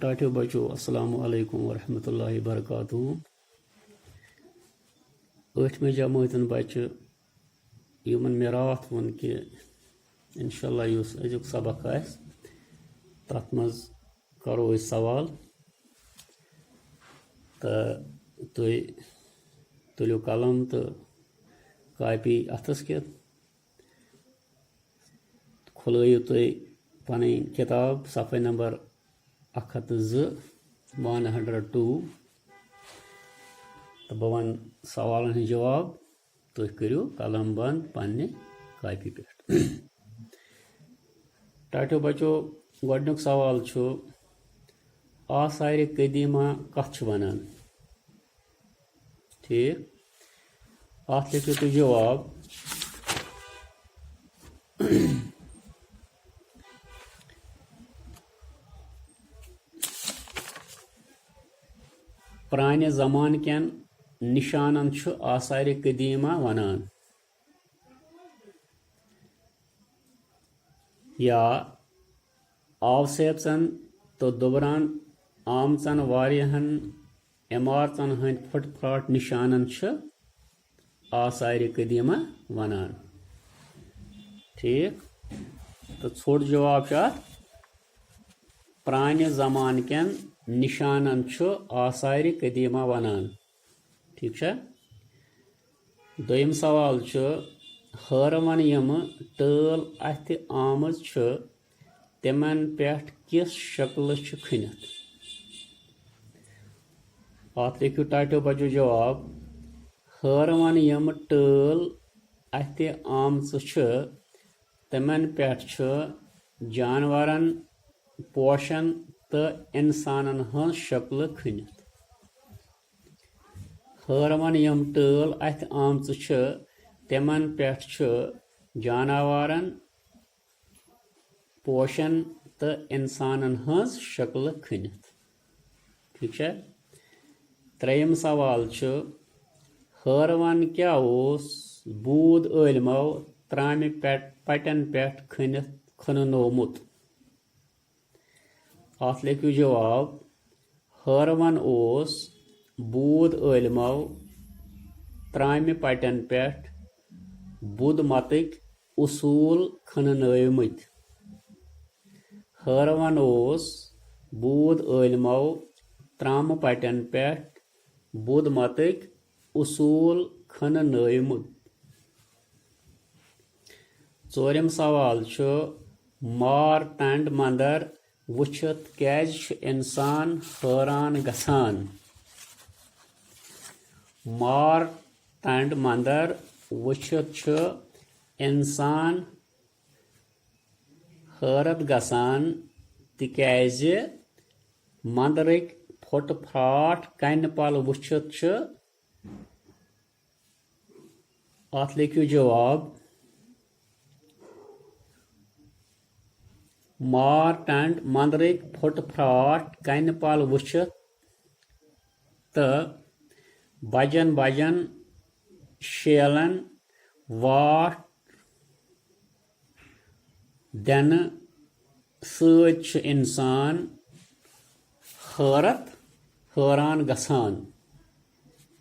टाटियो बचो अस्सलामु अलैकुम वरहमतुल्लाहि वबरकातुहू। ٲठمہِ जमातन बच्चे यमन मे रात वोन कि इंशाल्लाह युस अजुक सबक आस तथ मज करो अस सवाल तो तुई तुलियो कलम तो कापी अथस के खुलैयो तुई पन किताब सफ़े नंबर 102 102 तो बह वन सवाल हज जवाब तुम करो कलम बंद पन्ने कापी पे। टाटियो बचो गोडनुक सवाल छो आसार कदीमा कथ वनान। ठीक अत लिखियो तुम जवाब पुराने जमान कन निशानन छु आसार कदीमा वनान या आवसेपन तो दुबरान आमचन वारियहन इमारतन हंद फुटफाट निशानन छु आसार कदीमा वनान। ठीक तो छोट जवाब पुराने जमान कन निशानन छु आसार कदीमा वनान। ठीक है। दोयम सवाल छु हरवन यम टल अथ आमज छु तिमन पेठ किस शक्ल छु खनित। अत लिखियो टाटियो बचो जवाब हरवन यम टल अथ आमज छु तिमन पेठ छु जानवरन पोशन तो इंसानन हंस शक्ल खनित। हरवन यम टल अथ आमच तिमन पेठ जानवरन पोशन तो इंसानन हंस शक्ल खनित। ठीक है। त्रेयम सवाल हरवन क्या बूद इलमो त्रामे पटन पेठ खननोमुत। अत लिखियो जवाब हरवन बूद इलमो त्रामे पटन पेठ बुद मतक उसूल खननमत। हरवन बूद इलमो त्राम पटन पेठ बुद मतक उसूल खननमत। चोरम सवाल मार टंड मंदर वुछत कैज इंसान हैरान गसान। मार टंड मंदर वुछत इंसान हैरत गसान तिकैज मंदरक फुटफाट कन पल वुछत। अत लिखियो जवाब मार टंड मंदरक फुटफाट कन पल वुछत तो बजन बजन शेलन वाट दिन सच इंसान हैरान गसान।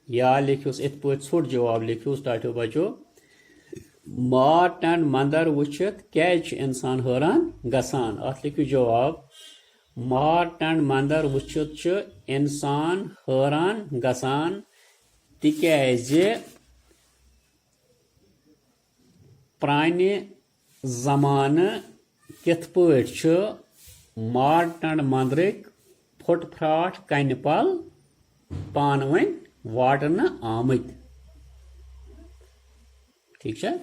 या लिखियोस इत पे छोट जवाब लिखियोस टाटियो बचो मार टंड मंदर वुछत कैज इंसान हैरान गसान। अत लिखियो जवाब मार टंड मंदर वुछत इंसान हैरान गसान तिकैज प्राने जमाने कित पट मार टंड मंदरक फुटफाट कन पल पान वन वाटन आमत। ठीक है।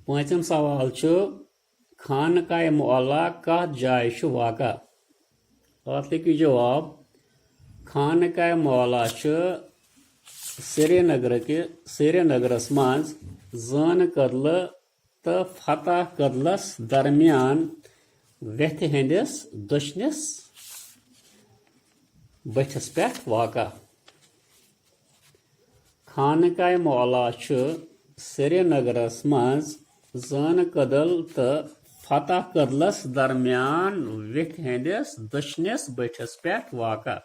पांचम सवाल खानकाए मुअल्ला कत जाय वाक़ा। अत लिखियो जवाब खानकाए मुअल्ला श्रीनगरस मज जान कदल तो फतह कदलस दरमियान वेथ हंदिस दशनिस बठस पे वाक़ा। खानकाए मुअल्ला श्रीनगरस मज जान कदल तो फतह कदलस दरमियान विथ हंदिस दशनिस बठिस पे वाक़ा।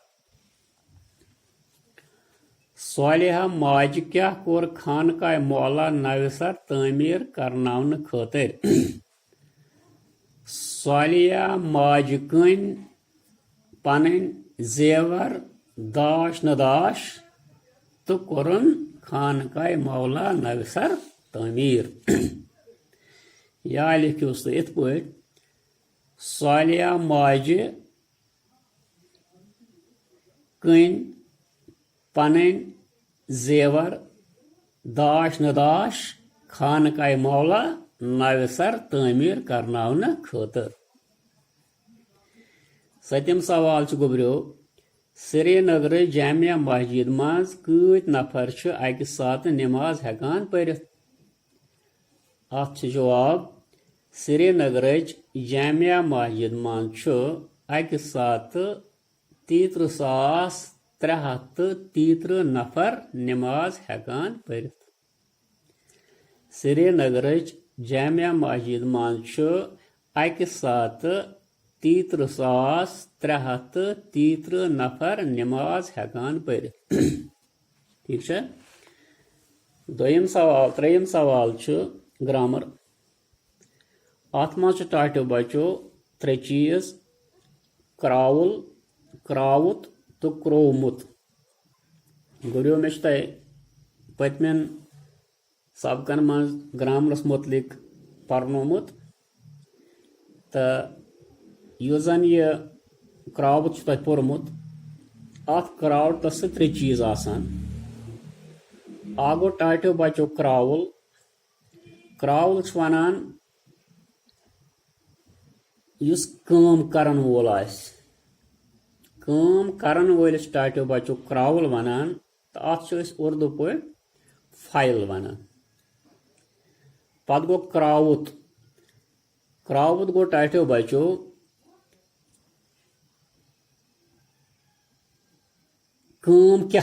सालिहा माज क्या कोर खानका मौला नवसर तमीर करनावन खतर। सालिया माज कन पन जेवर दाश नदाश तो कोरन खानका मौला नवसर तमीर। या लिखियोस तो इत पे सालिया माज कन पन जेवर दाश नदाश खानका मौला नवसर तमीर करनावन खतर। सतम सवाल गोब्रो श्रीनगर जामिया मस्जिद मज कत नफर अक साथ नमाज हेकान परित। अत जवाब श्रीनगर जामिया मस्जिद मज अक साथ 33,333 नफर नमाज हेकान परित। श्रीनगर जामिया मस्जिद मज अक साथ 33,333 नफर नमाज हेकान परित। ठीक है। दोयम सवाल त्रेयम सवाल ग्रामर। अत मज टाटो बचो 3 चीज क्राउल क्राउत तो क्रोमुत। गुरियो मे तय पतमें सबकन मज ग्रामरस मुतलिक पर्नोमुत तो यह जन यह क्राउत तह पोरमुत अत क्राउतस 3 चीज आसान। आगो टाटो बचो क्राउल। क्राउल वनान युस काम करन वोल आस। काम करन वोलिस टाटो बचो क्राउल वनान तो अत उर्दू पे फाइल वनान। पत गो क्राउत। क्राउत गो टाटो बचो काम क्या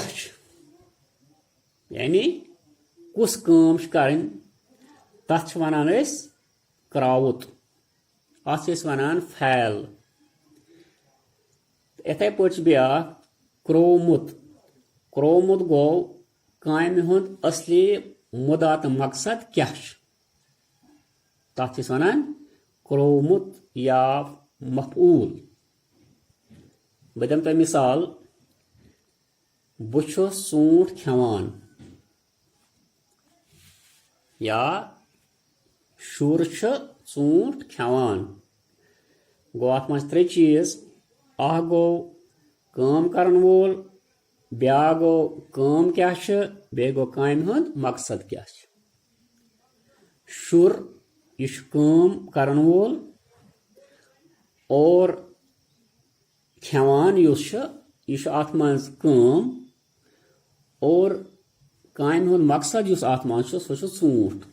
यानी कुस काम करन तथ वनान क्राउत। अत वनान फैल। इथे पे ब्या क्रोमुत। क्रोमुत गो कामि हुंद असली मुदा तो मकसद क्या तथ वनान क्रोमुत या मफऊल। बह दिम तुम मिसाल बुछ सूट खेवान या शुर सूट खेवान। गो अत मज 3 चीज अह गो काम करन वोल ब्या गो काम क्या बे गो कामि हुंद मकसद क्या। शुर यह काम करन वोल और खेवान युस यह अत मज काम और कामि हुंद मकसद युस अत मज सह सूट।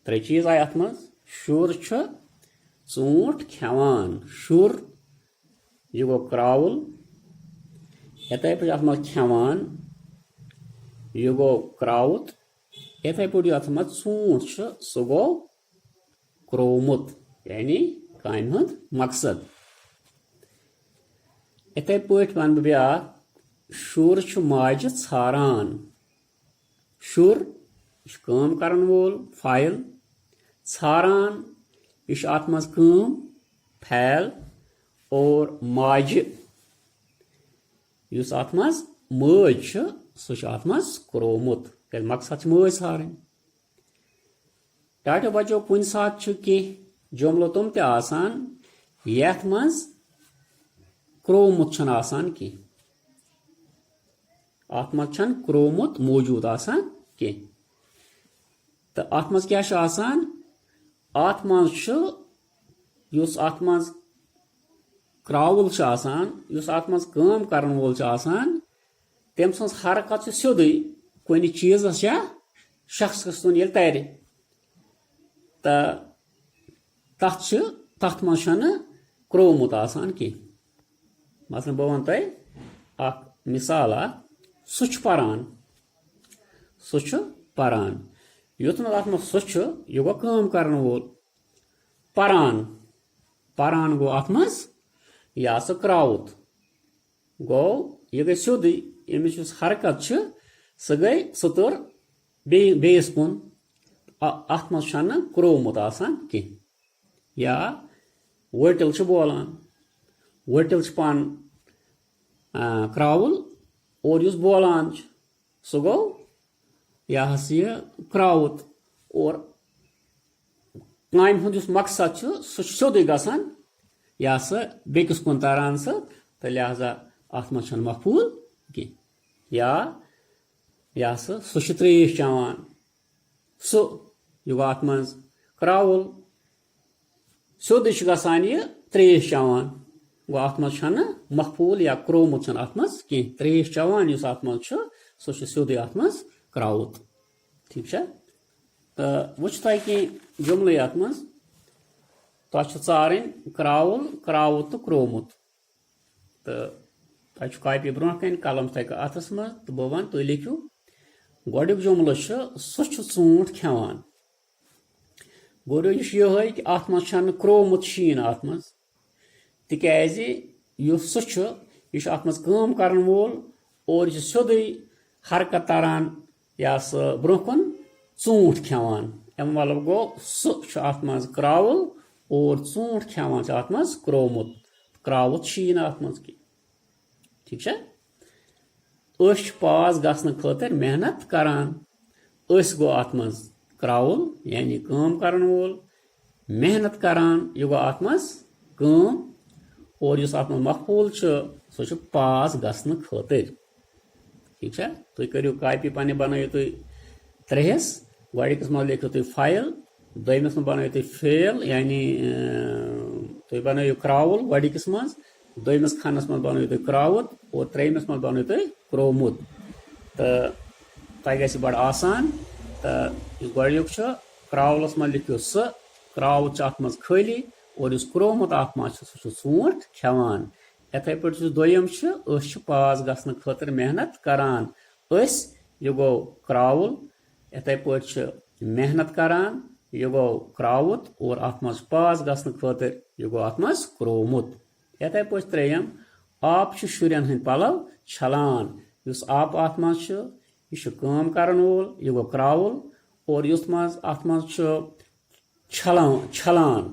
3 चीज आय अत मज। शुर सूट खेवान। शुर यह गो क्राउल। इथे पे अत मज खेवान यह गो क्राउत। इथे पे अत मज सूट सह गो क्रोमुत यानी कामि हुंद मकसद। इथे पे वन ब्या शुर माज छारान। शुर यह काम करन वोल फाइल। छारान यह अत मज काम फैल और माज युस अत मज मज सह अत मज क्रोमुत मकसद मज छारन। टाटो बचो कुन सात कह जुमलो तुम ते आसान यथ मज क्रोमुत आसान कह। अत मज क्रोमुत मौजूद आसान कह। तो अत मज क्या आसान अत मज युस अत मज क्राउल आसान युस अत मज काम करन वोल आसान तम सज हरकत सिद्ध कुन चीजस या शख्स कुन ये तार तो तथ मज क्रोमुत आसान कह। मसलन बह वन तुम अख मिसाल सह पारान युत अत मज सह यह गो काम करन वोल Paran. Paran go at maz. Ya sa kraut. Go. Ye gay sudi. Yemiş yus harakat çı. Sıgay sıtır. Beys kun. At maz şanı kurumut asan ki. Ya. Vertil çı bolan. Vertil çı pan. Kraul. Or yus bolan. So go. Ya hasiye kraut. Or Naim hundus maksat çı. Sudi gasan. Ya sa bekis kun taran sa. Ta lihaza at maz şanı makbul ki. Ya sa su treyiş çavan. Su yuga at maz kraul. Sudi çı gasaniye treyiş çavan. Bu at maz şanı makbul ya kromut şanı at maz ki. Treyiş çavan yus at maz çı. Sudi at maz kraut. ठीक है वो कि जुमल ये मज तारें crawl क्राउत तो क्रोमुत तो तक कापी ब्रो कन कलम तक अथस मज तो बह वन तुम लिखियो गोडुक जुमल सह ूंट खेवान गोडो ये कि अत मज क्रोमुत शीन अत मज तिकाज सह यह अत मज काम करन वोल और यह सोदे हरकत तारान या सह ब्रो कुन ूंट खेवान अम मतलब गो सह अत मज क्राउल और ूंट खेवान अत मज क्रोमुत क्राउत शीन अत मज की ठीक है पास गसन खतर मेहनत करान गो अत मज क्राउल यानी काम करन वोल मेहनत करान यह गो अत मज काम और इस अत मज मकबूल सह पास गसन खतर ठीक है तुम करो कापी पे बनाइयो तुम त्रेहस गोडिकस मज लिखो तुम फाइल दोयमिस मज बनाइयो तुम फेल यानी तुम बनाइयो क्राउल गोडिकस मज दोयमिस खानस मज बनाइयो तुम क्राउत और त्रेयमिस मज बनाइयो तुम क्रोमुत तो तह गि बड़ आसान तो गोडिक क्राउलस मज लिखियो सह क्राउत अत मज खाली और इस क्रोमुत अत मज सह ूंट खेवान इथे पे दोयम पास गसन खतर मेहनत करान यह गो क्राउल इथे पे मेहनत करान यह गो क्राउत और अत मज पास गसन खतर यह गो अत मज क्रोमुत इथे पे त्रेयम आप शुरन हंद पलव छलान इस आप अत मज यह काम करन वोल यह गो क्राउल और युस मज अत मज छलान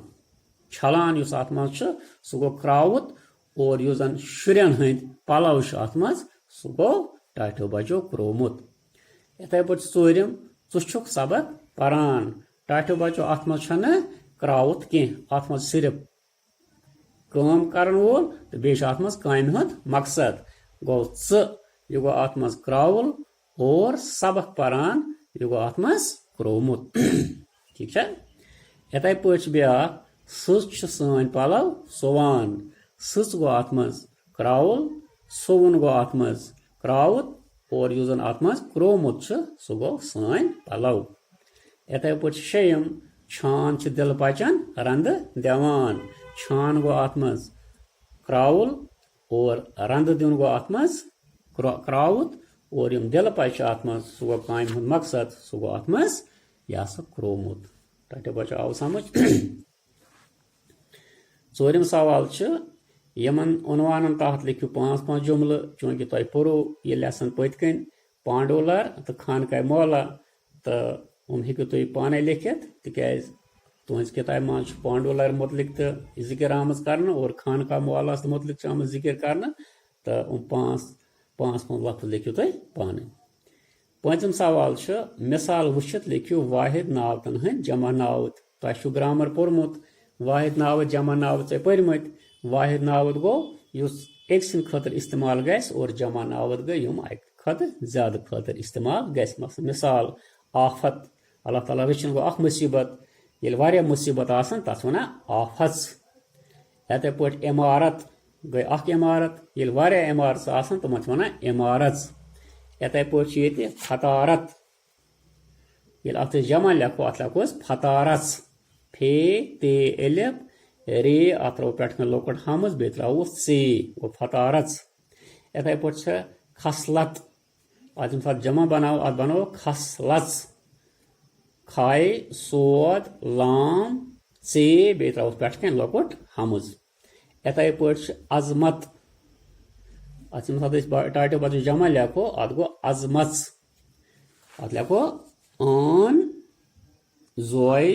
छलान इस अत मज सह गो क्राउत और यु जन शुरन हंद पलव अत मज सह गो टाठो बचो क्रोमुत इथे पे ूरम ुक सबक पान टाठो बचो अत मज क्राउत कह अत मज सिर्फ काम करन वोल तो बे अत मज कामि हुंद मकसद गो यह गो अत मज क्राउल और सबक पान यह गो अत मज क्रोमुत ठीक है इथे पे ब्या सन पलव सोवान सच गो अत मज क्राउल सोवन गो अत मज क्राउत और यु जन अत मज क्रोमुत सह गो सन पलव इथे पे शेयम छान दिल बचन रंद दिवान छान गो अत मज क्राउल और रंद दिन गो अत मज क्राउत और यम दिल पच अत मज सह गो कामि हुंद मकसद सह गो अत मज यह क्रोमुत तटे बचो आव समझ ूरम सवाल यमन उनवान तहत लिखियो 5 जुमल चूंकि तुम पो यह लेसन पत्कन पांडोलर तो खानका मौला तो हेकु तुम पाने लिखित तिकाज तुहज किताब मज पांडोलर मुतलिक तो जिक्र आम कर और खानका मौला मुतलिक आम जिक्र कर तो 5 लफ्ज लिखियो तुम पाने 5 सवाल मिसाल वुचित लिखियो वाहिद नावतन हंद जमा नावत तुह ग्रामर पोर्मुत वाहिद नावत जमा नावत तुम पर्मत वाहिद नावत गो एक सिंद खतर इस्तेमाल गस और जमा नावत गई यम अक खतर ज्यादा खतर इस्तेमाल गस मिसाल आफत अल्लाह ताला रचन गो अख मुसीबत ये वारिया मुसीबत आसन तथ वना आफत इथे पे इमारत गई अख इमारत ये वारिया इमारत आसन तम वना इमारत इथे पे ये फतारत ये अत जमा लिखो अत लिखोस फतारत फे ते एलिफ रे अत त्रो पे लोकट हमज बे त्रो से वो फतारत इथे पे खसलत आज जमा बनाओ अत बनाओ खसलत खाए सोद लाम चे बे त्रोस पे कन लकुट हमज इथे पे अजमत अत टाटो बद जमा लेखो अत गो अजमच अत लेखो अन जोय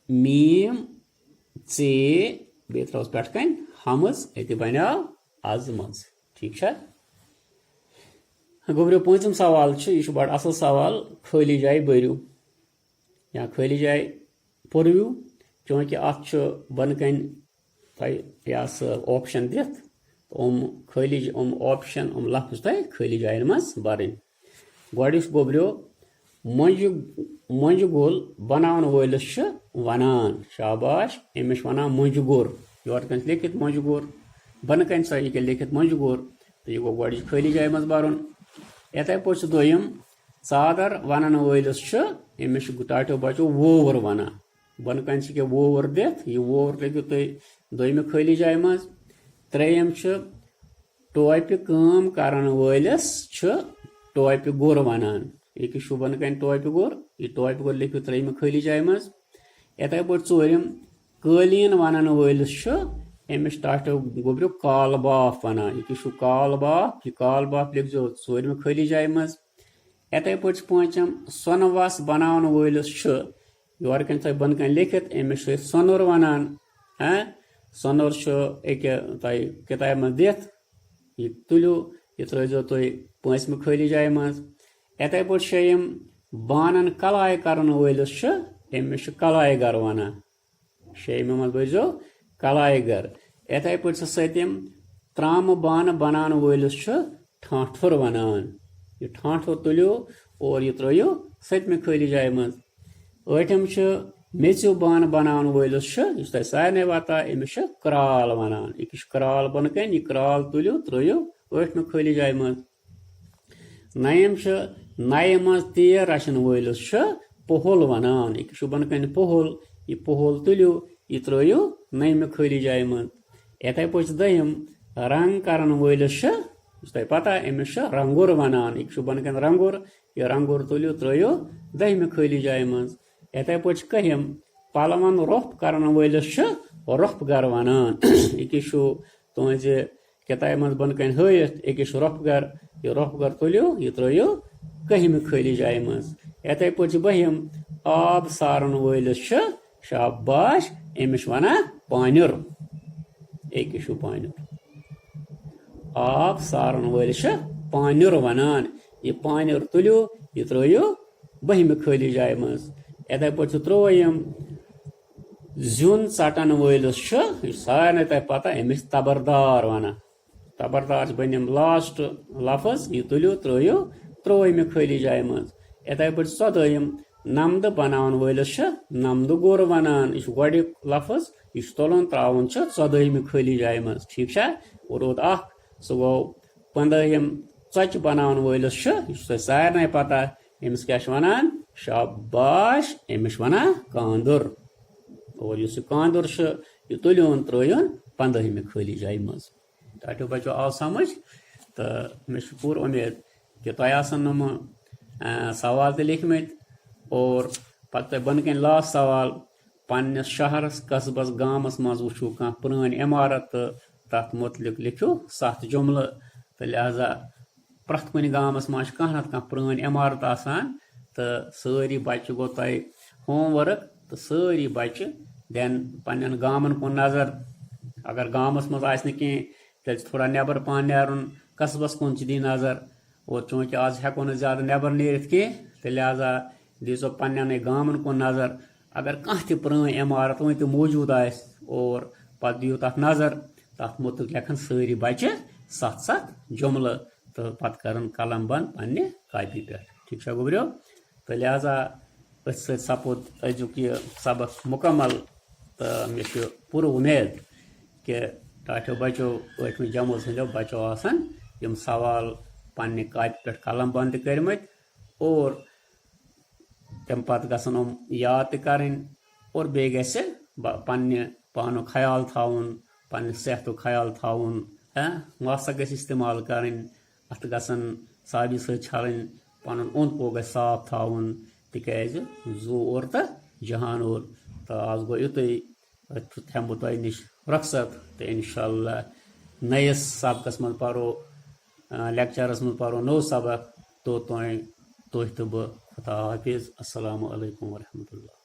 मीम चे बे त्रोस पे कन हमज ये बनो अजमच ठीक है गोबरो पंचम सवाल यह बड़ असल सवाल खाली जाए बरू या खाली जाए पुरवू चूँकि अत बन कन यह ऑप्शन दिथ खाली ऑप्शन लफ्ज तह खाली जान मज बरन गोडिस गोबरो मंज गोल बनान वलिस वनान शाबाश अमिस वनान मंज गोर योर कन लिखित मंज गोर बन कन सह यह लिखित मंज गोर तो यह गो गोड खाली जाए मज बरन इथे पे दोयम चादर वनान वलिस अमिस टाटो बचो वोवर वनान बन कन क्या वोवर दिथ यह वोवर लिखित तुम दोयम खाली जाए मज त्रेयम टोपि काम करन वलिस टोपि गोर वनान यह बन कन टोपि गोर यह टोपि गोर लिखित त्रेयम खाली जाए मज इथे पे चोरम कालीन वनान वलिस अमिस टाटो गोबरो काल बाफ वनान यह काल बाफ लिखो चोरम खाली जाए मज इथे पे पांचम सोनवस बनान वलिस योर कन तुम बन कन लिखित अमिस सोनुर वनान सोनुर एक किताब मज दिथ यह तुलो यह त्रो तुम पांचम खाली जाए मज इथे पे शेयम बानन कलाय करन वलिस अमिस कलायगर वनान शेयम मज बजो कलायगर इथे पे सतम त्राम बान बनान वलिस ठाठुर वनान यह ठाठुर तुलो और यह त्रो सतम खाली जाए मज ठम मेचु बान बनान वलिस तुम सारे वता अमिस क्राल वनान यह क्राल बन कन यह क्राल तुलो त्रो ठम खाली जाए मज नयम नये मज तीर रचन वलिस पोहल वनान यह बन कन पोहल यह पोहल तुलो यह त्रो नयम खाली जाए मज इथे पे दयम रंग करन वलिस तुम पता अमिस रंगुर वनान यह बन कन रंगुर यह रंगुर तुलो त्रो दहम खाली जाए मज इथे पे कहम पलवन रोफ करन वलिस रोफगर वनान यह तुज किताब मज बन कन हयत यह रोफगर यह रोफगर तुलो यह त्रो कहम खाली जाए मज इथे पे बहम आब सारन वलिस शाबाश अमिस वना पानुर यह पानुर आब सारन वलिस पानुर वनान यह पानुर तुलो यह त्रो बहम खाली जाए मज इथे पे त्रोयम जुन चटन वलिस सारे तह पता अमिस तबरदार वनान तबरदार बनम लास्ट लफ्ज यह तुलो त्रो त्रोयम खाली जाए मज इथे पे चौदयम नमद बनान वलिस नमद गोर वनान यह गोडिक लफ्ज यह तुलन त्रावन चौदहम खाली जाए मज ठीक है और रोद सह गो पंदहम चच बनान वलिस यह सारे पता अमिस क्या वनान शाबाश अमिस वना कांदुर और इस कांदुर यह तुलन त्रोन 15 खाली जाए मज टाटो बचो आव समझ तो मे पूर उम्मीद कि तुम सवाल तो लिखमत और पत्ते बन कन लास्ट सवाल पन्नस शहरस कस्बस गामस मज वुचो कह पुरान इमारत तो तथ मुतलिक लिखो 7 जुमल तो लिहाजा प्रथ कुन गामस मज कह ना पुरान इमारत आसान तो सारी बच्चे गो तुम होमवर्क तो सारी बच्चे दिन पन्न गामन कुन नजर अगर गामस मज आस कह तेल थोड़ा नबर पान नुन कस्बस कुन दी नजर और चूँकि आज हेको न ज्यादा नबर नीरित कह तो लिहाजा दीजो पन्न गामन कुन नजर अगर कह पुरान इमारत वो तो मौजूद आस और पत दियो तथ नजर तथ मुतल लिखन सारी बच्चे 7 जुमल तो पत करन कलम बंद पन्ने कापी पे ठीक है गोबरो तो लिहाजा सपोद अजुक यह सबक मुकम्मल तो मे पूरा उम्मीद कि टाटो बचो वठम जमो सो बचो आसन यम सवाल पन्ने कापी पे कलम बंद करमत और तम पत गसन याद करें और बे गस पन्ने पानो ख्याल थाउन पन्ने सेहत ख्याल थाउन मासा गस इस्तेमाल करें अत गसन साबि सत छलन पन ओंद पो गस साफ थाउन तिकाज जू और तो जहान और तो आज गो युतुई हेम बह तह नश रखसत तो इंशाअल्लाह नयस सबकस मज परो लेक्चरस मज परो नो सबक तो तुह तो बह खुदा हाफिज अस्सलामु अलैकुम वरहमतुल्लाह।